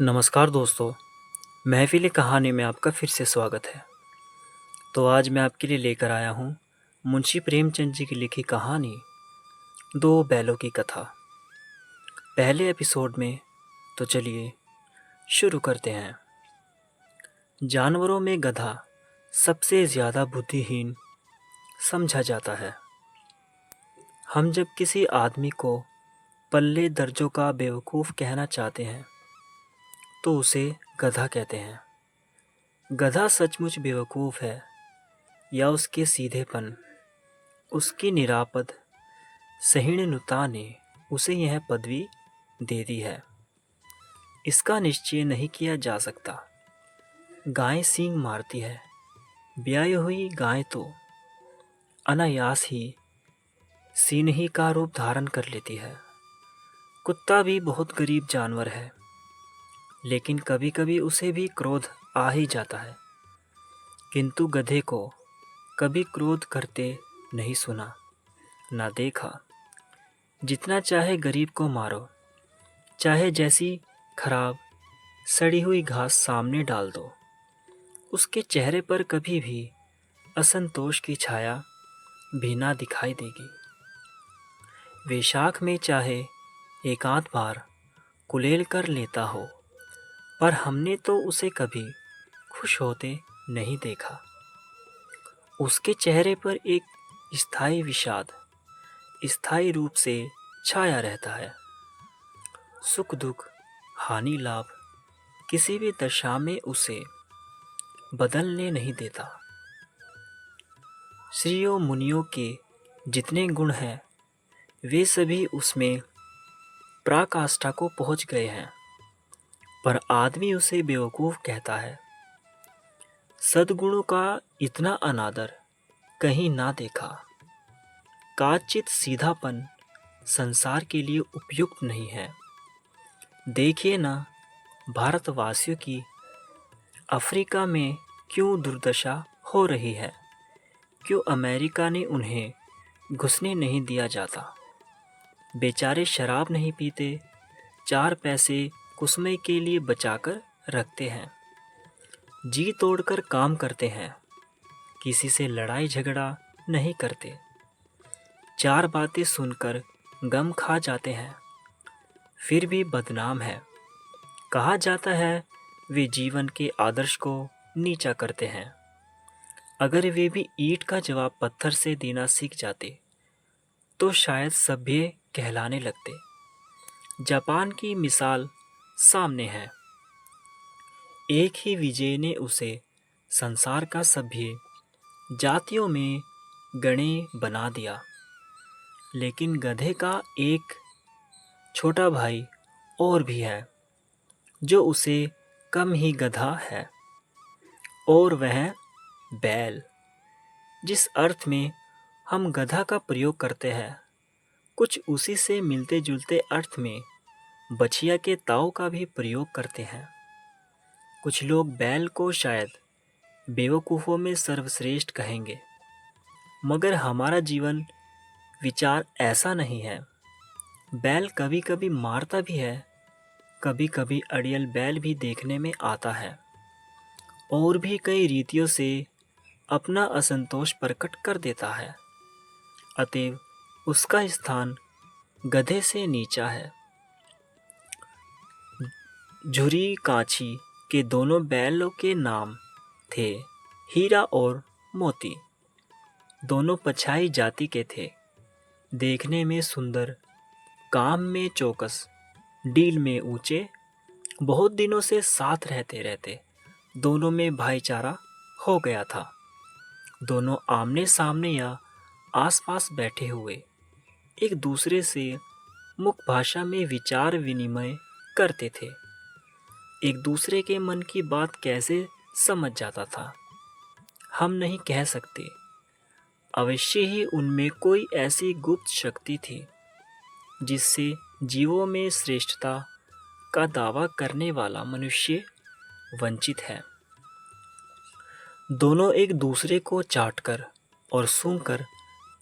नमस्कार दोस्तों, महफ़िल कहानी में आपका फिर से स्वागत है। तो आज मैं आपके लिए लेकर आया हूँ मुंशी प्रेमचंद जी की लिखी कहानी दो बैलों की कथा। पहले एपिसोड में तो चलिए शुरू करते हैं। जानवरों में गधा सबसे ज़्यादा बुद्धिहीन समझा जाता है। हम जब किसी आदमी को पल्ले दर्जों का बेवकूफ़ कहना चाहते हैं तो उसे गधा कहते हैं। गधा सचमुच बेवकूफ़ है या उसके सीधेपन, उसकी निरापद सहिष्णुता ने उसे यह पदवी दे दी है, इसका निश्चय नहीं किया जा सकता। गाय सींग मारती है, ब्याई हुई गाय तो अनायास ही सिनही का रूप धारण कर लेती है। कुत्ता भी बहुत गरीब जानवर है, लेकिन कभी कभी उसे भी क्रोध आ ही जाता है, किंतु गधे को कभी क्रोध करते नहीं सुना ना देखा। जितना चाहे गरीब को मारो, चाहे जैसी खराब सड़ी हुई घास सामने डाल दो, उसके चेहरे पर कभी भी असंतोष की छाया भी ना दिखाई देगी। वैशाख में चाहे एकांत बार कुलेल कर लेता हो, पर हमने तो उसे कभी खुश होते नहीं देखा। उसके चेहरे पर एक स्थायी विषाद स्थायी रूप से छाया रहता है। सुख दुख, हानि लाभ, किसी भी दशा में उसे बदलने नहीं देता। श्रीयों मुनियों के जितने गुण हैं, वे सभी उसमें पराकाष्ठा को पहुंच गए हैं, पर आदमी उसे बेवकूफ़ कहता है। सद्गुणों का इतना अनादर कहीं ना देखा। काचित सीधापन संसार के लिए उपयुक्त नहीं है। देखिए ना, भारतवासियों की अफ्रीका में क्यों दुर्दशा हो रही है, क्यों अमेरिका ने उन्हें घुसने नहीं दिया जाता। बेचारे शराब नहीं पीते, चार पैसे कुसमे के लिए बचाकर रखते हैं, जी तोड़कर काम करते हैं, किसी से लड़ाई झगड़ा नहीं करते, चार बातें सुनकर गम खा जाते हैं, फिर भी बदनाम है। कहा जाता है वे जीवन के आदर्श को नीचा करते हैं। अगर वे भी ईंट का जवाब पत्थर से देना सीख जाते तो शायद सभ्य कहलाने लगते। जापान की मिसाल सामने है। एक ही विजय ने उसे संसार का सभ्य जातियों में गणे बना दिया, लेकिन गधे का एक छोटा भाई और भी है जो उसे कम ही गधा है, और वह बैल। जिस अर्थ में हम गधा का प्रयोग करते हैं, कुछ उसी से मिलते जुलते अर्थ में बछिया के ताऊ का भी प्रयोग करते हैं। कुछ लोग बैल को शायद बेवकूफ़ों में सर्वश्रेष्ठ कहेंगे, मगर हमारा जीवन विचार ऐसा नहीं है। बैल कभी कभी मारता भी है, कभी कभी अड़ियल बैल भी देखने में आता है, और भी कई रीतियों से अपना असंतोष प्रकट कर देता है। अतएव उसका स्थान गधे से नीचा है। झुरी कांची के दोनों बैलों के नाम थे हीरा और मोती। दोनों पछाई जाति के थे, देखने में सुंदर, काम में चौकस, डील में ऊंचे। बहुत दिनों से साथ रहते रहते दोनों में भाईचारा हो गया था। दोनों आमने सामने या आसपास बैठे हुए एक दूसरे से मुख भाषा में विचार विनिमय करते थे। एक दूसरे के मन की बात कैसे समझ जाता था, हम नहीं कह सकते। अवश्य ही उनमें कोई ऐसी गुप्त शक्ति थी जिससे जीवों में श्रेष्ठता का दावा करने वाला मनुष्य वंचित है। दोनों एक दूसरे को चाटकर और सूंघकर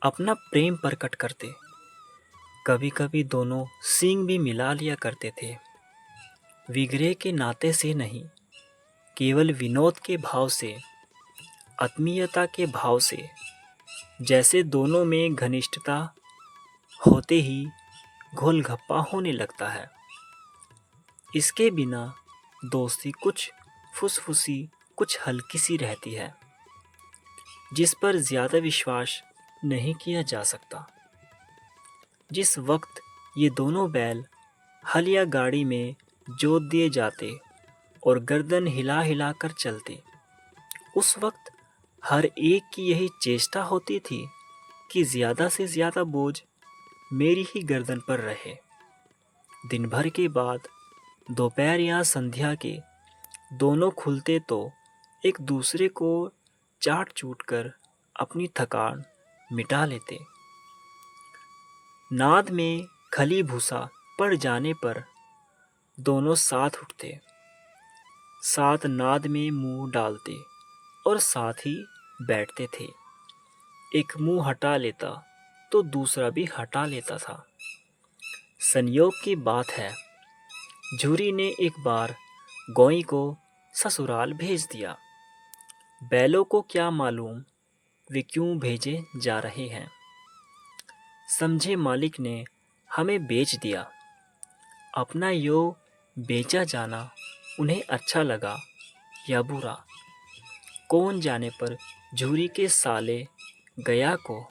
अपना प्रेम प्रकट करते। कभी कभी दोनों सींग भी मिला लिया करते थे। विग्रह के नाते से नहीं, केवल विनोद के भाव से, आत्मीयता के भाव से, जैसे दोनों में घनिष्ठता होते ही घोलघप्पा होने लगता है। इसके बिना दोस्ती कुछ फुसफुसी, कुछ हल्की सी रहती है, जिस पर ज़्यादा विश्वास नहीं किया जा सकता। जिस वक्त ये दोनों बैल हल या गाड़ी में जोत दिए जाते और गर्दन हिला हिला कर चलते, उस वक्त हर एक की यही चेष्टा होती थी कि ज़्यादा से ज़्यादा बोझ मेरी ही गर्दन पर रहे। दिन भर के बाद दोपहर या संध्या के दोनों खुलते तो एक दूसरे को चाट चूट कर अपनी थकान मिटा लेते। नाद में खली भूसा पड़ जाने पर दोनों साथ उठते, साथ नाद में मुंह डालते और साथ ही बैठते थे। एक मुंह हटा लेता तो दूसरा भी हटा लेता था। संयोग की बात है, झूरी ने एक बार गोई को ससुराल भेज दिया। बैलों को क्या मालूम वे क्यों भेजे जा रहे हैं। समझे मालिक ने हमें बेच दिया। अपना यो बेचा जाना उन्हें अच्छा लगा या बुरा, कौन जाने, पर झूरी के साले गया को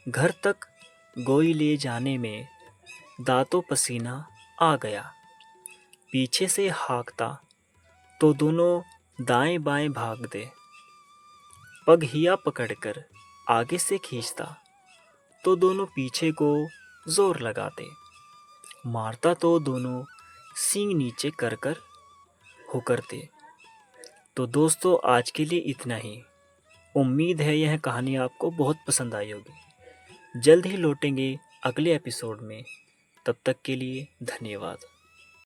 घर तक गोई ले जाने में दांतों पसीना आ गया। पीछे से हाँकता तो दोनों दाएं बाएं भागते, पगहिया पकड़कर आगे से खींचता तो दोनों पीछे को जोर लगाते, मारता तो दोनों सींग नीचे कर कर हुकरते। तो दोस्तों, आज के लिए इतना ही। उम्मीद है यह कहानी आपको बहुत पसंद आई होगी। जल्द ही लौटेंगे अगले एपिसोड में। तब तक के लिए धन्यवाद।